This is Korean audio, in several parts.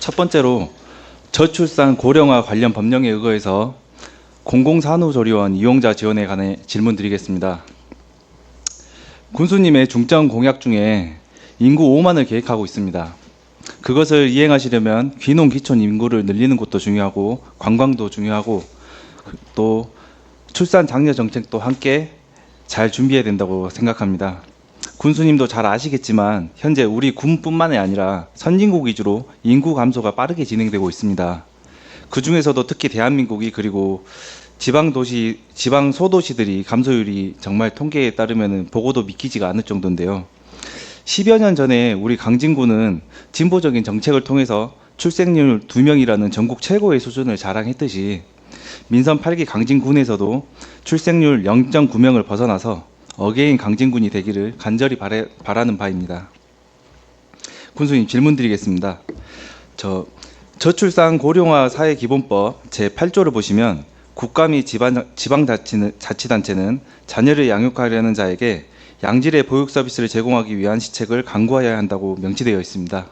첫 번째로 저출산 고령화 관련 법령에 의거해서 공공산후조리원 이용자 지원에 관해 질문 드리겠습니다. 군수님의 중점 공약 중에 인구 5만을 계획하고 있습니다. 그것을 이행하시려면 귀농 귀촌 인구를 늘리는 것도 중요하고 관광도 중요하고 또 출산 장려 정책도 함께 잘 준비해야 된다고 생각합니다. 군수님도 잘 아시겠지만 현재 우리 군뿐만이 아니라 선진국 위주로 인구 감소가 빠르게 진행되고 있습니다. 그 중에서도 특히 대한민국이 그리고 지방도시, 지방 소도시들이 감소율이 정말 통계에 따르면 보고도 믿기지가 않을 정도인데요. 10여 년 전에 우리 강진구는 진보적인 정책을 통해서 출생률 2명이라는 전국 최고의 수준을 자랑했듯이 민선 8기 강진군에서도 출생률 0.9명을 벗어나서 어게인 강진군이 되기를 간절히 바라는 바입니다. 군수님 질문 드리겠습니다. 저출산 고령화 사회기본법 제8조를 보시면 국가 및 지방자치단체는 자녀를 양육하려는 자에게 양질의 보육 서비스를 제공하기 위한 시책을 강구하여야 한다고 명시되어 있습니다.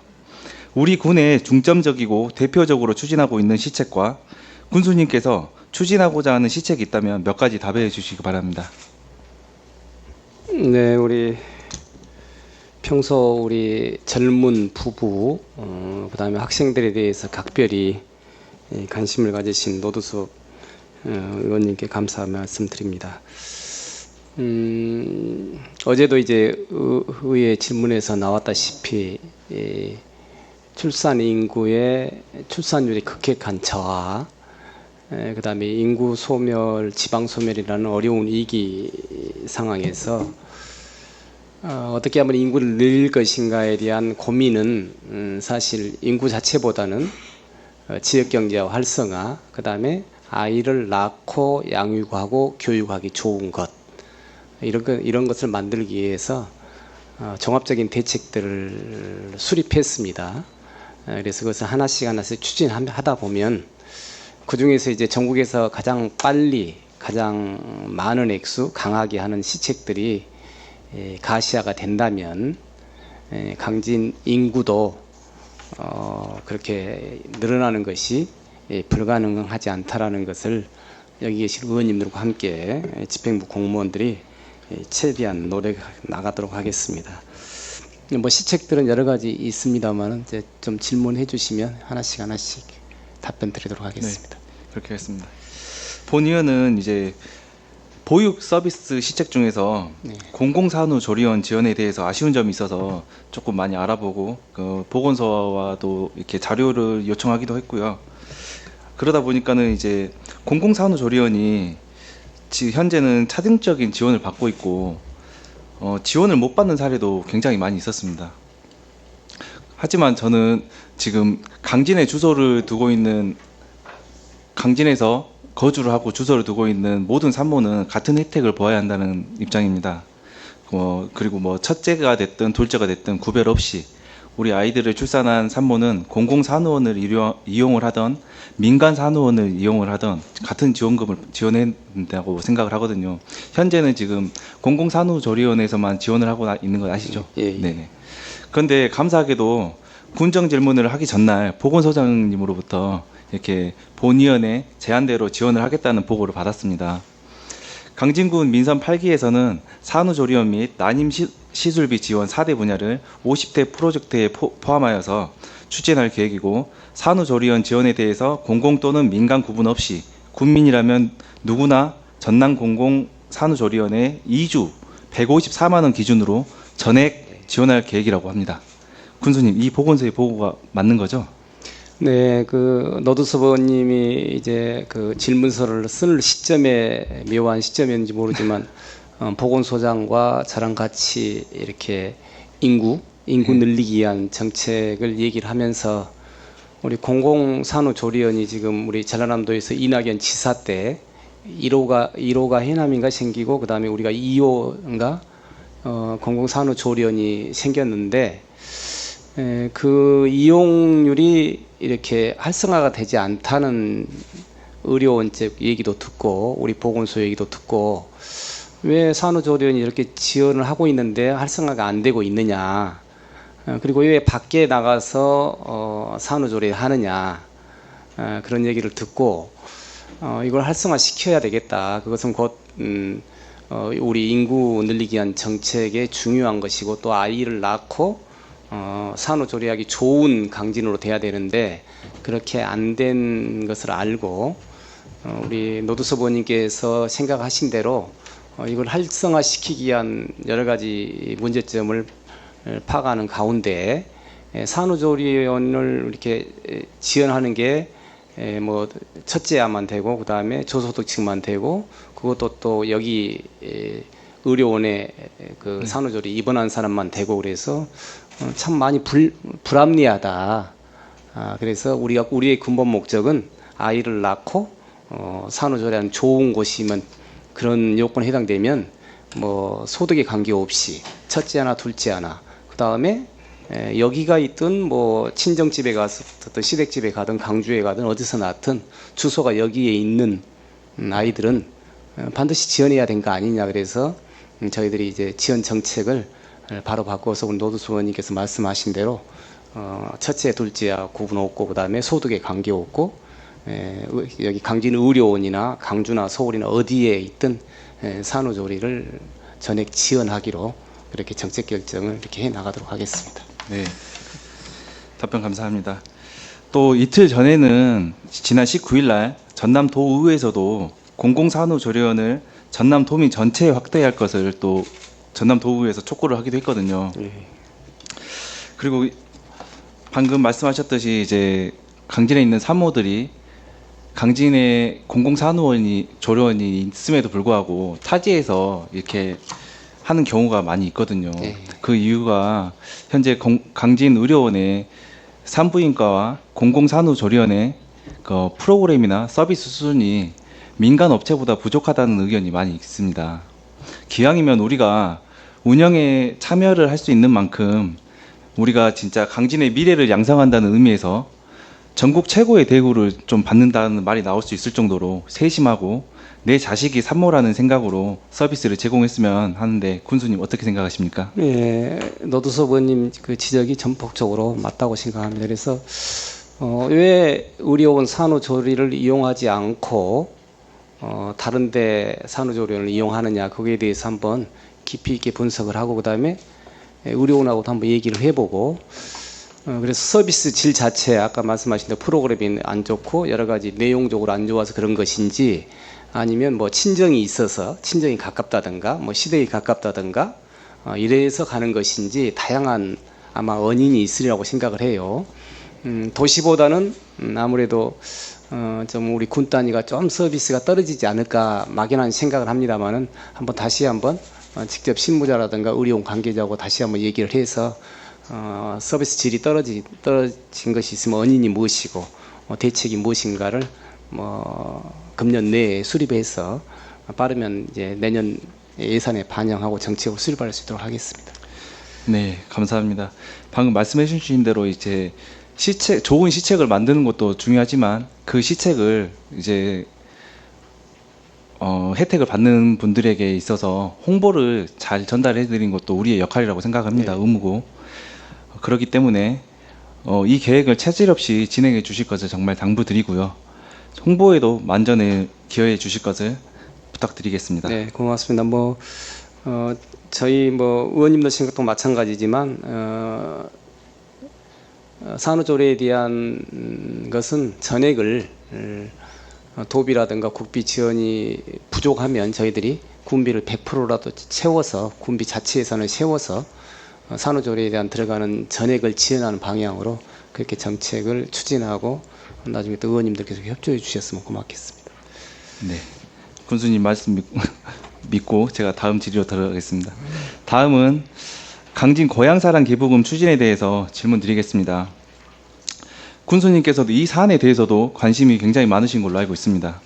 우리 군에 중점적이고 대표적으로 추진하고 있는 시책과 군수님께서 추진하고자 하는 시책이 있다면 몇 가지 답해 주시기 바랍니다. 네, 우리 평소 우리 젊은 부부, 그다음에 학생들에 대해서 각별히 관심을 가지신 노두섭 의원님께 감사 말씀드립니다. 어제도 이제 의회 질문에서 나왔다시피 출산 인구의 출산율이 급격한 저하, 그다음에 인구 소멸, 지방 소멸이라는 어려운 위기 상황에서 어떻게 하면 인구를 늘릴 것인가에 대한 고민은 사실 인구 자체보다는 지역 경제와 활성화, 그다음에 아이를 낳고 양육하고 교육하기 좋은 것, 이런 것을 만들기 위해서 종합적인 대책들을 수립했습니다. 그래서 그것을 하나씩 추진하다 보면 그 중에서 이제 전국에서 가장 빨리 가장 많은 액수 강하게 하는 시책들이 가시화가 된다면 강진 인구도 그렇게 늘어나는 것이 불가능하지 않다라는 것을 여기 계신 의원님들과 함께 집행부 공무원들이 최대한 노력해 나가도록 하겠습니다. 뭐 시책들은 여러 가지 있습니다만 이제 좀 질문해 주시면 하나씩 답변 드리도록 하겠습니다. 네, 그렇게 하겠습니다. 본 의원은 이제 보육 서비스 시책 중에서 공공산후조리원 지원에 대해서 아쉬운 점이 있어서 조금 많이 알아보고 그 보건소와도 이렇게 자료를 요청하기도 했고요. 그러다 보니까는 이제 공공산후조리원이 지금 현재는 차등적인 지원을 받고 있고 지원을 못 받는 사례도 굉장히 많이 있었습니다. 하지만 저는 지금 강진에 주소를 두고 있는 강진에서 거주를 하고 주소를 두고 있는 모든 산모는 같은 혜택을 보아야 한다는 입장입니다. 그리고 뭐 첫째가 됐든 둘째가 됐든 구별 없이 우리 아이들을 출산한 산모는 공공산후원을 이용을 하던 민간산후원을 이용을 하던 같은 지원금을 지원해야 된다고 생각을 하거든요. 현재는 지금 공공산후조리원에서만 지원을 하고 있는 거 아시죠? 예. 네. 그런데 감사하게도 군정 질문을 하기 전날 보건소장님으로부터 이렇게 본위원회 제안대로 지원을 하겠다는 보고를 받았습니다. 강진군 민선 8기에서는 산후조리원 및 난임 시술비 지원 4대 분야를 50대 프로젝트에 포함하여서 추진할 계획이고 산후조리원 지원에 대해서 공공 또는 민간 구분 없이 군민이라면 누구나 전남 공공 산후조리원에 2주 154만 원 기준으로 전액 지원할 계획이라고 합니다. 군수님, 이 보건소의 보고가 맞는 거죠? 네, 그 노두섭 의원님이 이제 그 질문서를 쓸 시점에 묘한 시점인지 모르지만 보건소장과 저랑 같이 이렇게 인구 늘리기 위한 정책을 얘기를 하면서 우리 공공산후조리원이 지금 우리 전라남도에서 이낙연 지사 때 1호가 해남인가 생기고 그다음에 우리가 2호인가 공공산후조리원이 생겼는데 그 이용률이 이렇게 활성화가 되지 않다는 의료원책 얘기도 듣고 우리 보건소 얘기도 듣고 왜 산후조리원이 이렇게 지원을 하고 있는데 활성화가 안 되고 있느냐, 그리고 왜 밖에 나가서 산후조리 하느냐 그런 얘기를 듣고 이걸 활성화시켜야 되겠다. 그것은 곧 우리 인구 늘리기 위한 정책의 중요한 것이고 또 아이를 낳고 산후조리하기 좋은 강진으로 돼야 되는데 그렇게 안 된 것을 알고 우리 노두섭 의원님께서 생각하신 대로 이걸 활성화시키기 위한 여러 가지 문제점을 파악하는 가운데 산후조리원을 이렇게 지원하는 게 뭐 첫째야만 되고 그 다음에 저소득층만 되고 그것도 또 여기 의료원에 그 산후조리 입원한 사람만 되고 그래서 참 많이 불합리하다. 그래서 우리의 근본 목적은 아이를 낳고 산후조리하는 좋은 곳이면 그런 요건에 해당되면 뭐 소득에 관계없이 첫째 하나 둘째 하나 그 다음에 여기가 있든 뭐 친정집에 갔든 시댁집에 가든 강주에 가든 어디서 낳든 주소가 여기에 있는 아이들은 반드시 지원해야 되는 거 아니냐. 그래서 저희들이 이제 지원 정책을 바로 바꿔서 우리 노두섭 의원님께서 말씀하신 대로 첫째 둘째야 구분 없고 그 다음에 소득에 관계 없고 여기 강진 의료원이나 강주나 서울이나 어디에 있든 산후조리를 전액 지원하기로 그렇게 정책 결정을 이렇게 해 나가도록 하겠습니다. 네, 답변 감사합니다. 또 이틀 전에는 지난 19일 날 전남도의회에서도 공공산후조리원을 전남도민 전체에 확대할 것을 또 전남도의회에서 촉구를 하기도 했거든요. 그리고 방금 말씀하셨듯이 이제 강진에 있는 산모들이 강진에 조리원이 있음에도 불구하고 타지에서 이렇게 하는 경우가 많이 있거든요. 네. 그 이유가 현재 강진 의료원의 산부인과와 공공산후조리원의 그 프로그램이나 서비스 수준이 민간 업체보다 부족하다는 의견이 많이 있습니다. 기왕이면 우리가 운영에 참여를 할 수 있는 만큼 우리가 진짜 강진의 미래를 양성한다는 의미에서 전국 최고의 대우를 좀 받는다는 말이 나올 수 있을 정도로 세심하고 내 자식이 산모라는 생각으로 서비스를 제공했으면 하는데 군수님 어떻게 생각하십니까? 예, 노두섭 의원님 그 지적이 전폭적으로 맞다고 생각합니다. 그래서 왜 의료원 산후조리를 이용하지 않고 다른데 산후조리원을 이용하느냐 거기에 대해서 한번 깊이 있게 분석을 하고 그 다음에 의료원하고도 한번 얘기를 해보고 그래서 서비스 질 자체 아까 말씀하신 대로 프로그램이 안 좋고 여러 가지 내용적으로 안 좋아서 그런 것인지 아니면 뭐 친정이 있어서 친정이 가깝다든가 뭐 시댁이 가깝다든가 이래서 가는 것인지 다양한 아마 원인이 있으리라고 생각을 해요. 도시보다는 아무래도 좀 우리 군 단위가 좀 서비스가 떨어지지 않을까 막연한 생각을 합니다만은 다시 한번 직접 실무자라든가 의료원 관계자하고 다시 한번 얘기를 해서 서비스 질이 떨어진 것이 있으면 원인이 무엇이고 대책이 무엇인가를 금년 내에 수립해서 빠르면 이제 내년 예산에 반영하고 정책으로 수립할 수 있도록 하겠습니다. 네, 감사합니다. 방금 말씀해 주신 대로 이제 좋은 시책을 만드는 것도 중요하지만 그 시책을 이제 혜택을 받는 분들에게 있어서 홍보를 잘 전달해 드리는 것도 우리의 역할이라고 생각합니다. 네. 의무고. 그렇기 때문에 이 계획을 차질 없이 진행해 주실 것을 정말 당부드리고요. 홍보에도 만전에 기여해 주실 것을 부탁드리겠습니다. 네, 고맙습니다. 저희 의원님들 생각도 마찬가지지만 산후조리에 대한 것은 전액을 도비라든가 국비 지원이 부족하면 저희들이 군비를 100%라도 채워서 군비 자체 예산을 세워서 산후조리에 대한 들어가는 전액을 지원하는 방향으로 그렇게 정책을 추진하고 나중에 또 의원님들께서 협조해 주셨으면 고맙겠습니다. 네, 군수님 말씀 믿고 제가 다음 질의로 들어가겠습니다. 다음은 강진 고향사랑 기부금 추진에 대해서 질문 드리겠습니다. 군수님께서도 이 사안에 대해서도 관심이 굉장히 많으신 걸로 알고 있습니다.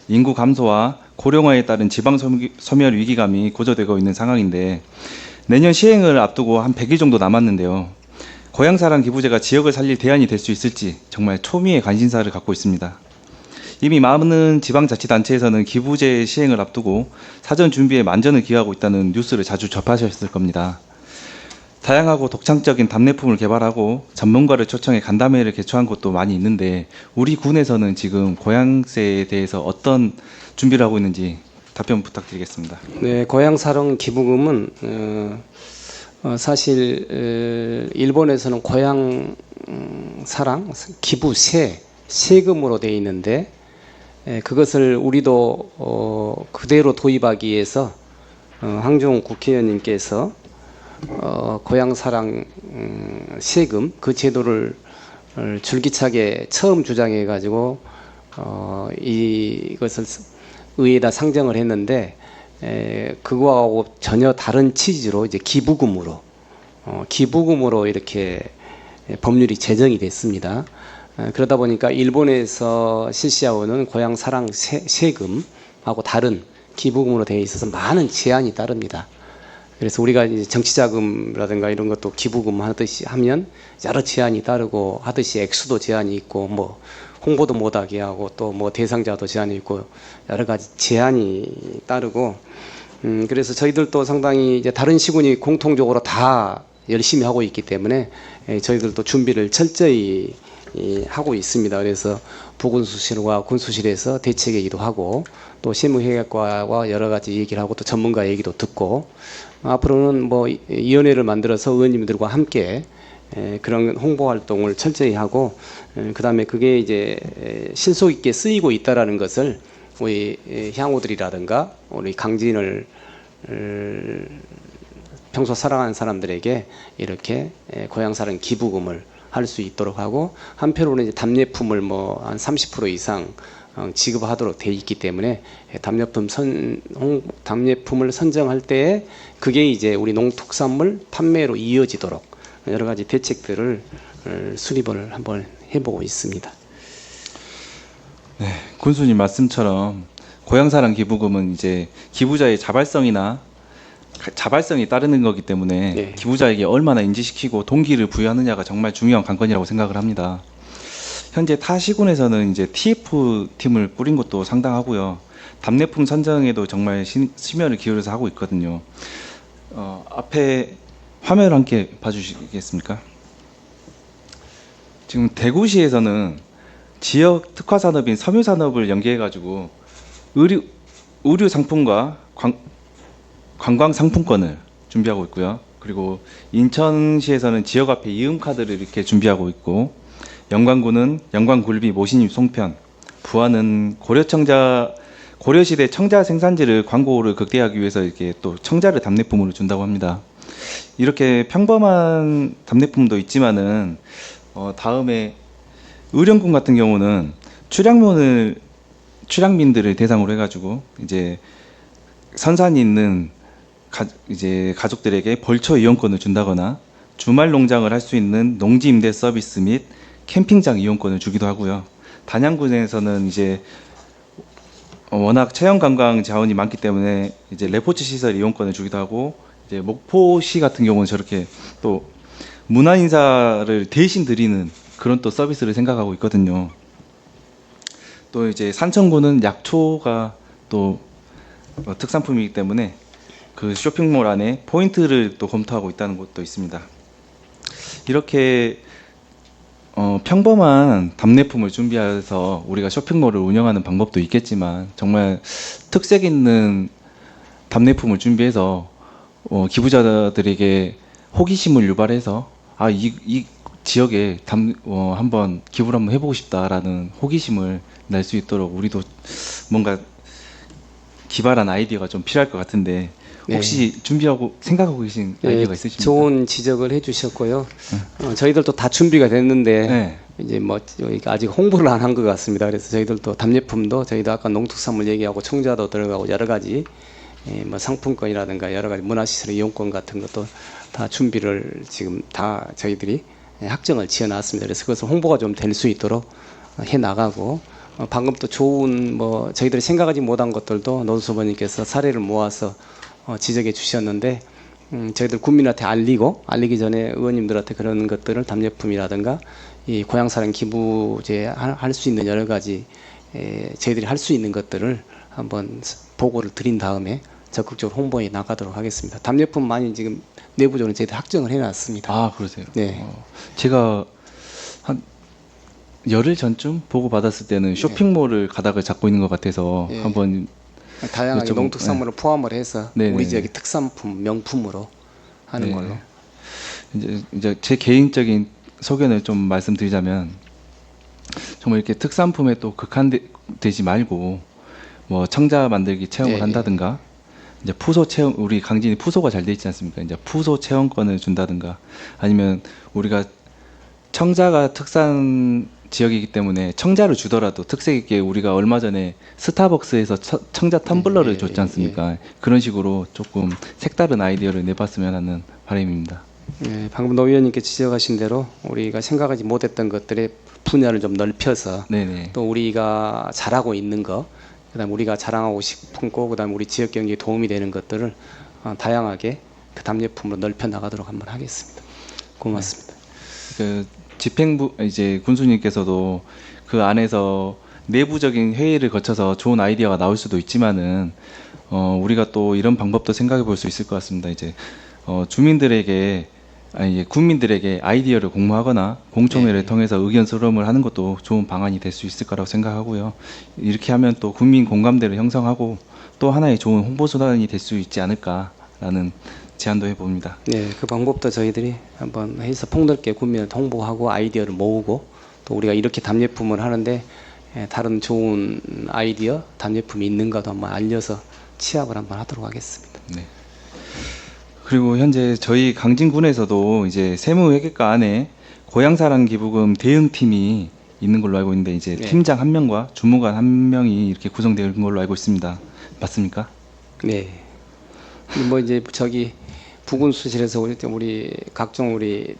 인구 감소와 고령화에 따른 지방 소멸 위기감이 고조되고 있는 상황인데 내년 시행을 앞두고 한 100일 정도 남았는데요. 고향사랑 기부제가 지역을 살릴 대안이 될 수 있을지 정말 초미의 관심사를 갖고 있습니다. 이미 많은 지방자치단체에서는 기부제 시행을 앞두고 사전 준비에 만전을 기하고 있다는 뉴스를 자주 접하셨을 겁니다. 다양하고 독창적인 답례품을 개발하고 전문가를 초청해 간담회를 개최한 곳도 많이 있는데 우리 군에서는 지금 고향세에 대해서 어떤 준비를 하고 있는지 답변 부탁드리겠습니다. 네, 고향사랑 기부금은 사실 일본에서는 고향 사랑 기부세 세금으로 되어 있는데 그것을 우리도 그대로 도입하기 위해서 황종우 국회의원님께서 고향사랑 세금 그 제도를 줄기차게 처음 주장해 가지고 이것을 의회에다 상정을 했는데 그거하고 전혀 다른 취지로 이제 기부금으로 이렇게 법률이 제정이 됐습니다. 그러다 보니까 일본에서 실시하고는 고향사랑 세금하고 다른 기부금으로 되어 있어서 많은 제한이 따릅니다. 그래서 우리가 이제 정치자금이라든가 이런 것도 기부금 하듯이 하면 여러 제한이 따르고 하듯이 액수도 제한이 있고 뭐 홍보도 못하게 하고 또 뭐 대상자도 제한이 있고 여러 가지 제한이 따르고 그래서 저희들도 상당히 이제 다른 시군이 공통적으로 다 열심히 하고 있기 때문에 저희들도 준비를 철저히 하고 있습니다. 그래서 보건수실과 군수실에서 대책회의도 하고 또 세무회계과와 여러 가지 얘기를 하고 또 전문가 얘기도 듣고 앞으로는 뭐 위원회를 만들어서 의원님들과 함께 그런 홍보 활동을 철저히 하고 그다음에 그게 이제 실속 있게 쓰이고 있다라는 것을 우리 향후들이라든가 우리 강진을 평소 사랑하는 사람들에게 이렇게 고향사랑 기부금을 할 수 있도록 하고 한편으로는 이제 답례품을 뭐 한 30% 이상 지급하도록 돼 있기 때문에 답례품을 선정할 때에 그게 이제 우리 농특산물 판매로 이어지도록 여러 가지 대책들을 수립을 한번 해보고 있습니다. 네, 군수님 말씀처럼 고향사랑 기부금은 이제 기부자의 자발성이 따르는 거기 때문에 네. 기부자에게 얼마나 인지시키고 동기를 부여하느냐가 정말 중요한 관건이라고 생각을 합니다. 현재 타 시군에서는 이제 TF 팀을 꾸린 것도 상당하고요. 답례품 선정에도 정말 심혈을 기울여서 하고 있거든요. 앞에 화면을 함께 봐주시겠습니까? 지금 대구시에서는 지역 특화 산업인 섬유 산업을 연계해가지고 의류 상품과 관광 상품권을 준비하고 있고요. 그리고 인천시에서는 지역 화폐 이음 카드를 이렇게 준비하고 있고, 영광구는 영광굴비 모신잎 송편, 부안은 고려시대 청자 생산지를 광고를 극대화하기 위해서 이렇게 또 청자를 답례품으로 준다고 합니다. 이렇게 평범한 답례품도 있지만은 다음에 의령군 같은 경우는 출향민들을 대상으로 해가지고 이제 선산이 있는 가족들에게 벌초 이용권을 준다거나 주말 농장을 할 수 있는 농지 임대 서비스 및 캠핑장 이용권을 주기도 하고요. 단양군에서는 이제 워낙 체험 관광 자원이 많기 때문에 이제 레포츠 시설 이용권을 주기도 하고, 이제 목포시 같은 경우는 저렇게 또 문화 인사를 대신 드리는 그런 또 서비스를 생각하고 있거든요. 또 이제 산천구는 약초가 또 특산품이기 때문에 그 쇼핑몰 안에 포인트를 또 검토하고 있다는 곳도 있습니다. 이렇게 평범한 답례품을 준비해서 우리가 쇼핑몰을 운영하는 방법도 있겠지만, 정말 특색 있는 답례품을 준비해서 기부자들에게 호기심을 유발해서 이 지역에 한번 기부를 한번 해보고 싶다라는 호기심을 낼 수 있도록 우리도 뭔가 기발한 아이디어가 좀 필요할 것 같은데, 혹시 준비하고 생각하고 계신 아이디어가 있으십니까? 좋은 지적을 해주셨고요. 저희들도 다 준비가 됐는데 이제 뭐 아직 홍보를 안 한 것 같습니다. 그래서 저희들도 답례품도 저희도 아까 농특산물 얘기하고 청자도 들어가고 여러 가지 뭐 상품권이라든가 여러 가지 문화시설 이용권 같은 것도 다 준비를 지금 다 저희들이 확정을 지어놨습니다. 그래서 그것을 홍보가 좀 될 수 있도록 해 나가고, 방금 또 좋은 뭐 저희들이 생각하지 못한 것들도 노수부님께서 사례를 모아서 지적해 주셨는데, 저희들 국민한테 알리기 전에 의원님들한테 그런 것들을 답례품이라든가 이 고향사랑 기부제 할 수 있는 여러 가지 저희들이 할 수 있는 것들을 한번 보고를 드린 다음에 적극적으로 홍보해 나가도록 하겠습니다. 답례품 많이 지금 내부적으로 저희들 확정을 해놨습니다. 아, 그러세요? 네. 제가 한 열흘 전쯤 보고 받았을 때는 쇼핑몰을 가닥을 잡고 있는 것 같아서 네. 한번 다양하게 이쪽은- 농특산물을 포함을 해서 네, 우리 네, 지역의 특산품, 명품으로 하는 네. 걸로. 이제 제 개인적인 소견을 좀 말씀드리자면 정말 이렇게 특산품에 또 극한되지 말고 뭐 청자 만들기 체험을 네, 한다든가 이제 푸소 체험, 우리 강진이 푸소가 잘 돼 있지 않습니까? 이제 푸소 체험권을 준다든가 아니면 우리가 청자가 특산 지역이기 때문에 청자를 주더라도 특색 있게 우리가 얼마 전에 스타벅스에서 청자 텀블러를 예, 줬지 않습니까? 그런 식으로 조금 색다른 아이디어를 내봤으면 하는 바람입니다. 네, 방금 노 위원님께 지적하신 대로 우리가 생각하지 못했던 것들의 분야를 좀 넓혀서 네네. 또 우리가 잘하고 있는 거, 그다음 우리가 자랑하고 싶은 거, 그다음 우리 지역 경제에 도움이 되는 것들을 다양하게 그 답례품으로 넓혀 나가도록 한번 하겠습니다. 고맙습니다. 그 집행부 이제 군수님께서도 그 안에서 내부적인 회의를 거쳐서 좋은 아이디어가 나올 수도 있지만은 우리가 또 이런 방법도 생각해 볼 수 있을 것 같습니다. 이제 주민들에게 아니 국민들에게 아이디어를 공모하거나 공청회를 네. 통해서 의견 수렴을 하는 것도 좋은 방안이 될 수 있을 거라고 생각하고요. 이렇게 하면 또 국민 공감대를 형성하고 또 하나의 좋은 홍보 수단이 될 수 있지 않을까라는 제안도 해봅니다. 네, 그 방법도 저희들이 한번 해서 폭넓게 국민을 홍보하고 아이디어를 모으고 또 우리가 이렇게 답례품을 하는데 다른 좋은 아이디어, 답례품이 있는가도 한번 알려서 취합을 한번 하도록 하겠습니다. 네. 그리고 현재 저희 강진군에서도 이제 세무회계과 안에 고향사랑 기부금 대응팀이 있는 걸로 알고 있는데 이제 네. 팀장 한 명과 주무관 한 명이 이렇게 구성되어 있는 걸로 알고 있습니다. 맞습니까? 네. 뭐 이제 저기 부군수실에서 우리 각종 우리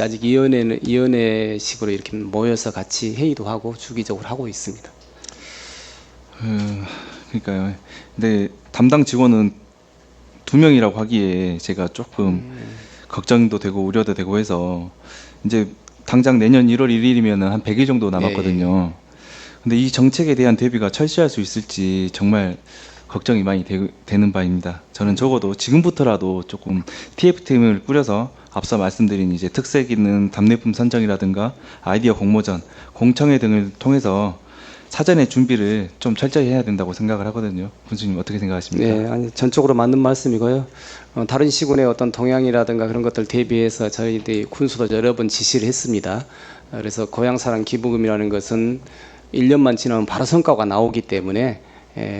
아직 위원회식으로 이렇게 모여서 같이 회의도 하고 주기적으로 하고 있습니다. 그러니까요. 근데 담당 직원은 2명이라고 하기에 제가 조금 걱정도 되고 우려도 되고 해서 이제 당장 내년 1월 1일이면 한 100일 정도 남았거든요. 근데 이 정책에 대한 대비가 철저할 수 있을지 정말 걱정이 많이 되는 바입니다. 저는 적어도 지금부터라도 조금 TF팀을 꾸려서 앞서 말씀드린 이제 특색 있는 답례품 선정이라든가 아이디어 공모전, 공청회 등을 통해서 사전에 준비를 좀 철저히 해야 된다고 생각을 하거든요. 군수님 어떻게 생각하십니까? 네, 아니 전적으로 맞는 말씀이고요. 다른 시군의 어떤 동향이라든가 그런 것들 대비해서 저희들이 군수도 여러 번 지시를 했습니다. 그래서 고향사랑 기부금이라는 것은 1년만 지나면 바로 성과가 나오기 때문에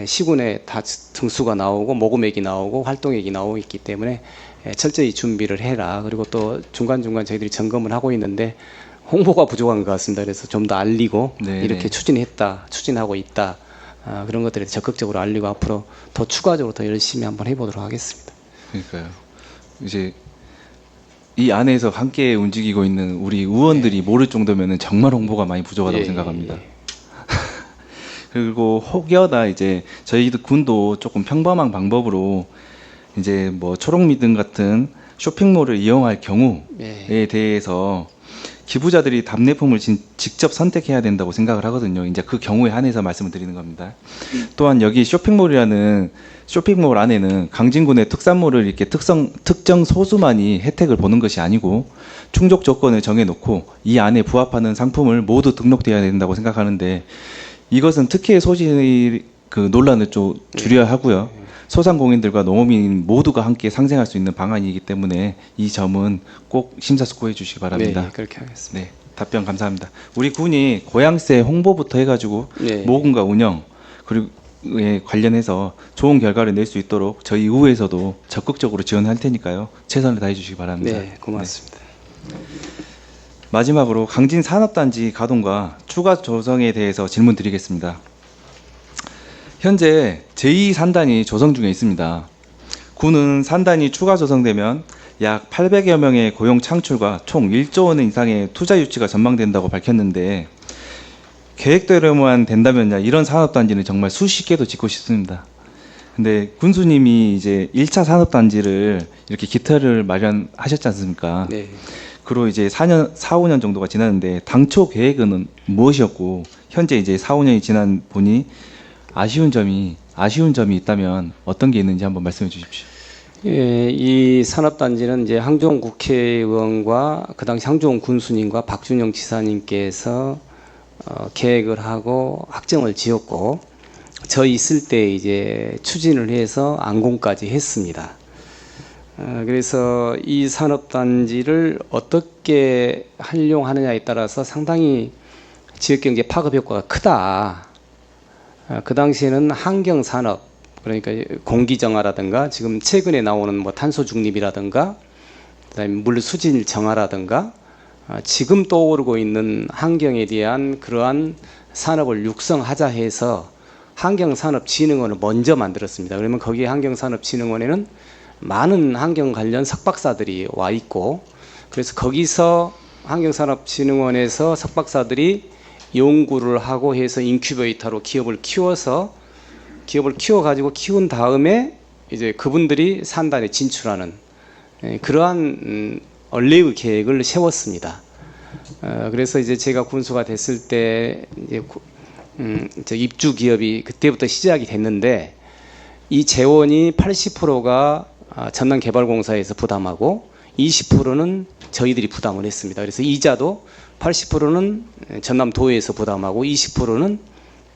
시군에 다 등수가 나오고 모금액이 나오고 활동액이 나오고 있기 때문에 철저히 준비를 해라. 그리고 또 중간중간 저희들이 점검을 하고 있는데 홍보가 부족한 것 같습니다. 그래서 좀 더 알리고 네, 이렇게 네. 추진하고 있다. 그런 것들에 적극적으로 알리고 앞으로 더 추가적으로 더 열심히 한번 해보도록 하겠습니다. 그러니까요. 이제 이 안에서 함께 움직이고 있는 우리 의원들이 모를 정도면은 정말 홍보가 많이 부족하다고 예, 생각합니다. 예. 그리고 혹여나 이제 저희 군도 조금 평범한 방법으로 이제 뭐 초록미등 같은 쇼핑몰을 이용할 경우에 예. 대해서 기부자들이 답례품을 직접 선택해야 된다고 생각을 하거든요. 이제 그 경우에 한해서 말씀을 드리는 겁니다. 또한 여기 쇼핑몰이라는 쇼핑몰 안에는 강진군의 특산물을 이렇게 특정 소수만이 혜택을 보는 것이 아니고 충족 조건을 정해놓고 이 안에 부합하는 상품을 모두 등록되어야 된다고 생각하는데 이것은 특혜의 소지 그 논란을 좀 줄여야 하고요. 소상공인들과 농업인 모두가 함께 상생할 수 있는 방안이기 때문에 이 점은 꼭 심사숙고해 주시기 바랍니다. 네, 그렇게 하겠습니다. 네, 답변 감사합니다. 우리 군이 고향세 홍보부터 해가지고 네. 모금과 운영 그리고 에 관련해서 좋은 결과를 낼 수 있도록 저희 의회에서도 적극적으로 지원할 테니까요. 최선을 다해 주시기 바랍니다. 네, 고맙습니다. 마지막으로 강진 산업단지 가동과 추가 조성에 대해서 질문 드리겠습니다. 현재 제2산단이 조성 중에 있습니다. 군은 산단이 추가 조성되면 약 800여 명의 고용 창출과 총 1조 원 이상의 투자 유치가 전망된다고 밝혔는데 계획대로만 된다면야 이런 산업단지는 정말 수십 개도 짓고 싶습니다. 근데 군수님이 이제 1차 산업단지를 이렇게 기타를 마련하셨지 않습니까? 네. 그로 이제 4, 5년 정도가 지났는데 당초 계획은 무엇이었고 현재 이제 4, 5년이 지난 보니 아쉬운 점이 아쉬운 점이 있다면 어떤 게 있는지 한번 말씀해 주십시오. 예, 이 산업단지는 이제 항종훈 국회의원과 그 당시 항종훈 군수님과 박준영 지사님께서 계획을 하고 확정을 지었고 저 있을 때 이제 추진을 해서 안공까지 했습니다. 그래서 이 산업단지를 어떻게 활용하느냐에 따라서 상당히 지역경제 파급 효과가 크다. 그 당시에는 환경산업, 그러니까 공기정화라든가 지금 최근에 나오는 뭐 탄소 중립이라든가 그다음에 물 수질 정화라든가 지금 떠오르고 있는 환경에 대한 그러한 산업을 육성하자 해서 환경산업진흥원을 먼저 만들었습니다. 그러면 거기에 환경산업진흥원에는 많은 환경 관련 석박사들이 와 있고 그래서 거기서 환경산업진흥원에서 석박사들이 연구를 하고 해서 인큐베이터로 기업을 키워가지고 키운 다음에 이제 그분들이 산단에 진출하는 그러한 원래의 계획을 세웠습니다. 그래서 이제 제가 군수가 됐을 때 이제 입주 기업이 그때부터 시작이 됐는데 이 재원이 80%가 전남개발공사에서 부담하고 20%는 저희들이 부담을 했습니다. 그래서 이자도 80%는 전남도에서 부담하고 20%는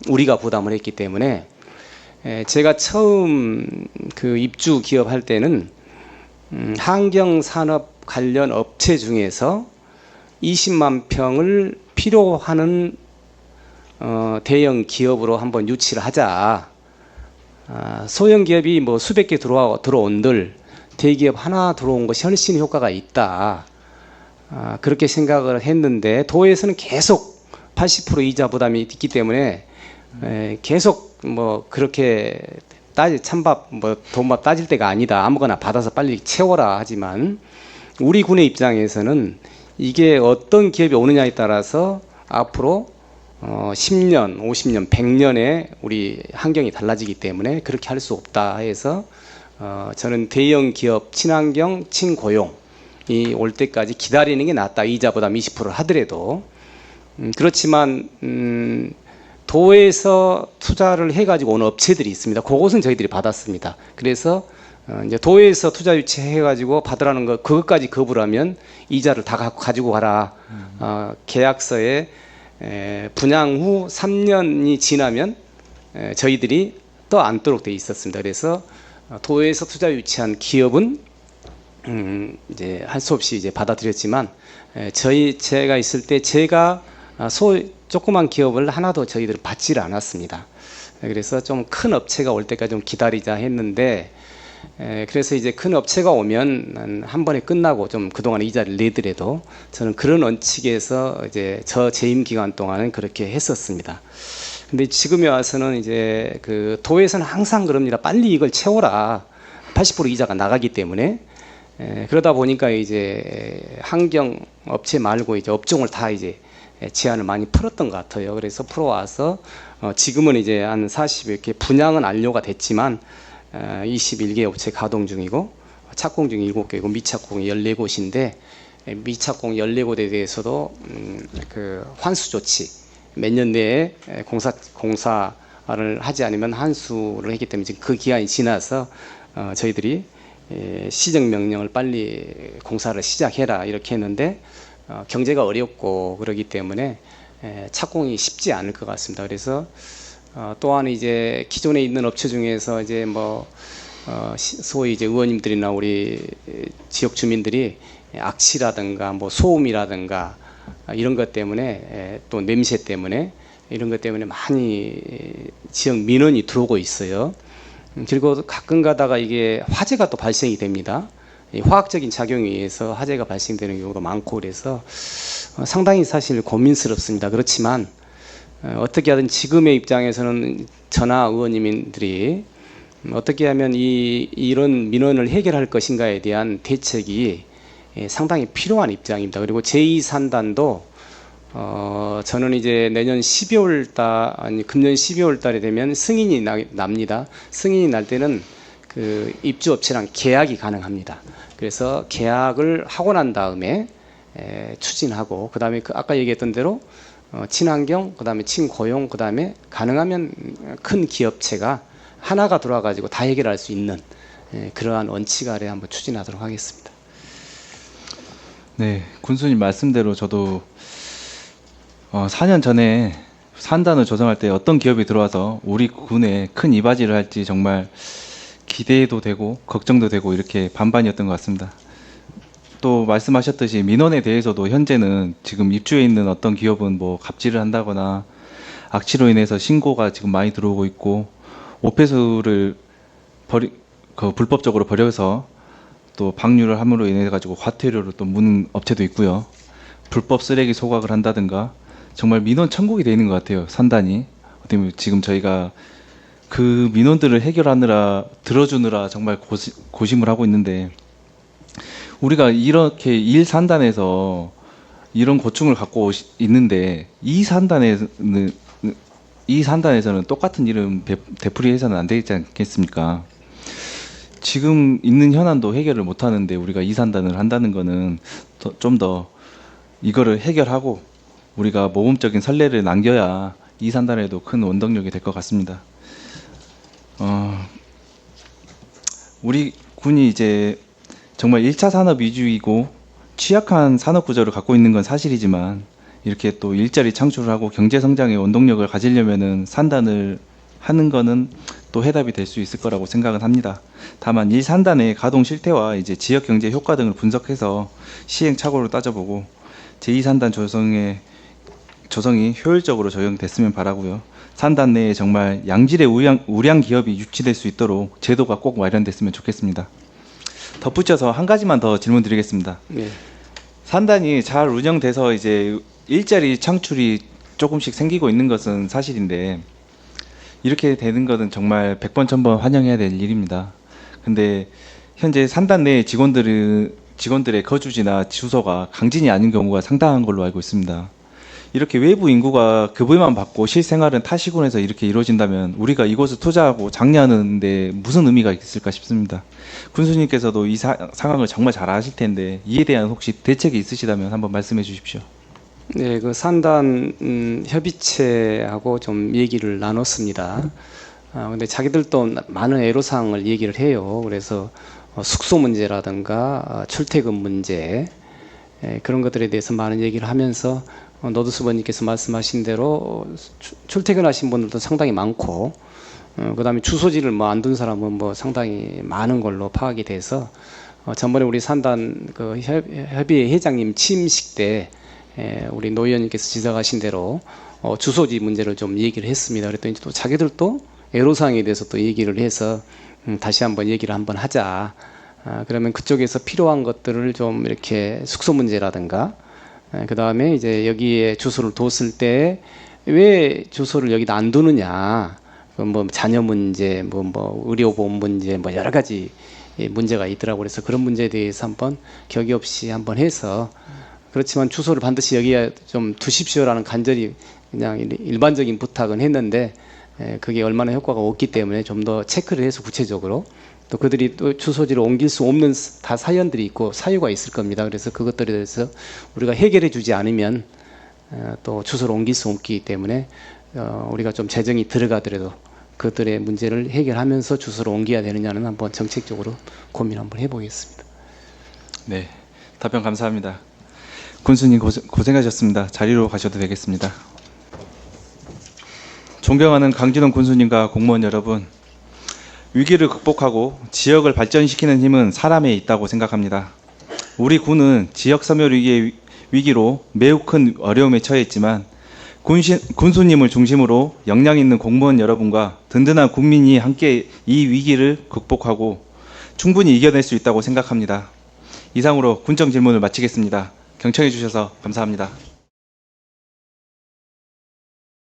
우리가 부담을 했기 때문에 제가 처음 그 입주 기업 할 때는 환경산업 관련 업체 중에서 20만 평을 필요하는 대형 기업으로 한번 유치를 하자. 소형 기업이 뭐 수백 개 들어온들 대기업 하나 들어온 것이 훨씬 효과가 있다. 그렇게 생각을 했는데 도에서는 계속 80% 이자 부담이 있기 때문에 계속 뭐 그렇게 찬밥 뭐 돈밥 따질 때가 아니다. 아무거나 받아서 빨리 채워라 하지만 우리 군의 입장에서는 이게 어떤 기업이 오느냐에 따라서 앞으로 10년, 50년, 100년에 우리 환경이 달라지기 때문에 그렇게 할 수 없다 해서 저는 대형 기업 친환경, 친고용이 올 때까지 기다리는 게 낫다. 이자 부담 20% 하더라도 그렇지만 도에서 투자를 해가지고 오는 업체들이 있습니다. 그것은 저희들이 받았습니다. 그래서 이제 도에서 투자 유치해가지고 받으라는 거 그것까지 거부를 하면 이자를 다 가지고 가라. 계약서에 분양 후 3년이 지나면 저희들이 또 앉도록 돼 있었습니다. 그래서 도에서 투자 유치한 기업은 이제 할 수 없이 이제 받아들였지만 제가 있을 때 제가 조그만 기업을 하나도 저희들은 받지를 않았습니다. 그래서 좀 큰 업체가 올 때까지 좀 기다리자 했는데 그래서 이제 큰 업체가 오면 한 번에 끝나고 좀 그동안 이자를 내더라도 저는 그런 원칙에서 이제 저 재임 기간 동안은 그렇게 했었습니다. 근데 지금에 와서는 이제 그 도에서는 항상 그럽니다. 빨리 이걸 채워라. 80% 이자가 나가기 때문에 그러다 보니까 이제 환경 업체 말고 이제 업종을 다 이제 제한을 많이 풀었던 것 같아요. 그래서 풀어와서 지금은 이제 한 40여 개 분양은 완료가 됐지만 21개 업체 가동 중이고 착공 중이 7개이고 미착공이 14곳인데 미착공 14곳에 대해서도 그 환수 조치 몇 년 내에 공사를 하지 않으면 환수를 했기 때문에 지금 그 기한이 지나서 저희들이 시정명령을 빨리 공사를 시작해라 이렇게 했는데 경제가 어렵고 그러기 때문에 착공이 쉽지 않을 것 같습니다. 그래서 또한 이제 기존에 있는 업체 중에서 이제 뭐 소위 이제 의원님들이나 우리 지역 주민들이 악취라든가 뭐 소음이라든가 이런 것 때문에 또 냄새 때문에 이런 것 때문에 많이 지역 민원이 들어오고 있어요. 그리고 가끔 가다가 이게 화재가 또 발생이 됩니다. 화학적인 작용에 의해서 화재가 발생되는 경우도 많고 그래서 상당히 사실 고민스럽습니다. 그렇지만 어떻게 하든 지금의 입장에서는 전하 의원님들이 어떻게 하면 이런 민원을 해결할 것인가에 대한 대책이 상당히 필요한 입장입니다. 그리고 제2산단도 저는 이제 내년 12월 금년 12월 달에 되면 승인이 납니다. 승인이 날 때는 그 입주업체랑 계약이 가능합니다. 그래서 계약을 하고 난 다음에 추진하고 그 다음에 아까 얘기했던 대로 친환경, 그 다음에 친고용, 그 다음에 가능하면 큰 기업체가 하나가 들어와가지고 다 해결할 수 있는 그러한 원칙 아래 한번 추진하도록 하겠습니다. 네, 군수님 말씀대로 저도 4년 전에 산단을 조성할 때 어떤 기업이 들어와서 우리 군에 큰 이바지를 할지 정말 기대도 되고 걱정도 되고 이렇게 반반이었던 것 같습니다. 또 말씀하셨듯이 민원에 대해서도 현재는 지금 입주해 있는 어떤 기업은 뭐 갑질을 한다거나 악취로 인해서 신고가 지금 많이 들어오고 있고 오폐수를 불법적으로 버려서 또 방류를 함으로 인해 가지고 과태료를 또 무는 업체도 있고요. 불법 쓰레기 소각을 한다든가 정말 민원 천국이 되어 있는 것 같아요. 산단이. 어떻게 보면 지금 저희가 그 민원들을 해결하느라 들어주느라 정말 고심을 하고 있는데 우리가 이렇게 1산단에서 이런 고충을 갖고 있는데 이 산단에서는 똑같은 일은 되풀이해서는 안 되지 않겠습니까? 지금 있는 현안도 해결을 못 하는데 우리가 2산단을 한다는 거는 좀 더 이거를 해결하고 우리가 모범적인 선례를 남겨야 2산단에도 큰 원동력이 될 것 같습니다. 우리 군이 이제 정말 1차 산업 위주이고 취약한 산업 구조를 갖고 있는 건 사실이지만 이렇게 또 일자리 창출을 하고 경제 성장의 원동력을 가지려면은 산단을 하는 거는 또 해답이 될 수 있을 거라고 생각은 합니다. 다만 1산단의 가동 실태와 이제 지역 경제 효과 등을 분석해서 시행착오를 따져보고 제2산단 조성이 효율적으로 적용됐으면 바라고요. 산단 내에 정말 양질의 우량 기업이 유치될 수 있도록 제도가 꼭 마련됐으면 좋겠습니다. 덧붙여서 한 가지만 더 질문드리겠습니다. 네. 산단이 잘 운영돼서 이제 일자리 창출이 조금씩 생기고 있는 것은 사실인데 이렇게 되는 것은 정말 100번 1000번 환영해야 될 일입니다. 근데 현재 산단 내 직원들의 거주지나 주소가 강진이 아닌 경우가 상당한 걸로 알고 있습니다. 이렇게 외부 인구가 급여만 받고 실생활은 타 시군에서 이렇게 이루어진다면 우리가 이곳을 투자하고 장려하는데 무슨 의미가 있을까 싶습니다. 군수님께서도 이 상황을 정말 잘 아실 텐데 이에 대한 혹시 대책이 있으시다면 한번 말씀해 주십시오. 네, 그 산단 협의체하고 좀 얘기를 나눴습니다. 근데 자기들도 많은 애로사항을 얘기를 해요. 그래서 숙소 문제라든가 출퇴근 문제 그런 것들에 대해서 많은 얘기를 하면서 노두수 번님께서 말씀하신 대로 출퇴근하신 분들도 상당히 많고 그다음에 주소지를 뭐 안 둔 사람은 뭐 상당히 많은 걸로 파악이 돼서 전번에 우리 산단 그 협의회 회장님 취임식 때 우리 노 의원님께서 지적하신 대로 주소지 문제를 좀 얘기를 했습니다. 그랬더니 또 자기들도 애로사항에 대해서 또 얘기를 해서 다시 한번 얘기를 한번 하자. 그러면 그쪽에서 필요한 것들을 좀 이렇게 숙소 문제라든가 그 다음에 이제 여기에 주소를 뒀을 때 왜 주소를 여기다 안 두느냐, 뭐 자녀 문제, 뭐 의료보험 문제, 뭐 여러 가지 문제가 있더라고. 그래서 그런 문제에 대해서 한번 격의 없이 한번 해서 그렇지만 주소를 반드시 여기에 좀 두십시오라는 간절히 그냥 일반적인 부탁은 했는데 그게 얼마나 효과가 없기 때문에 좀 더 체크를 해서 구체적으로 또 그들이 또 주소지를 옮길 수 없는 다 사연들이 있고 사유가 있을 겁니다. 그래서 그것들에 대해서 우리가 해결해 주지 않으면 또 주소를 옮길 수 없기 때문에 우리가 좀 재정이 들어가더라도 그들의 문제를 해결하면서 주소를 옮겨야 되느냐는 한번 정책적으로 고민 한번 해보겠습니다. 네, 답변 감사합니다. 군수님 고생하셨습니다. 자리로 가셔도 되겠습니다. 존경하는 강진원 군수님과 공무원 여러분, 위기를 극복하고 지역을 발전시키는 힘은 사람에 있다고 생각합니다. 우리 군은 지역 섬멸 위기로 매우 큰 어려움에 처해 있지만 군수님을 중심으로 역량 있는 공무원 여러분과 든든한 국민이 함께 이 위기를 극복하고 충분히 이겨낼 수 있다고 생각합니다. 이상으로 군정 질문을 마치겠습니다. 경청해 주셔서 감사합니다.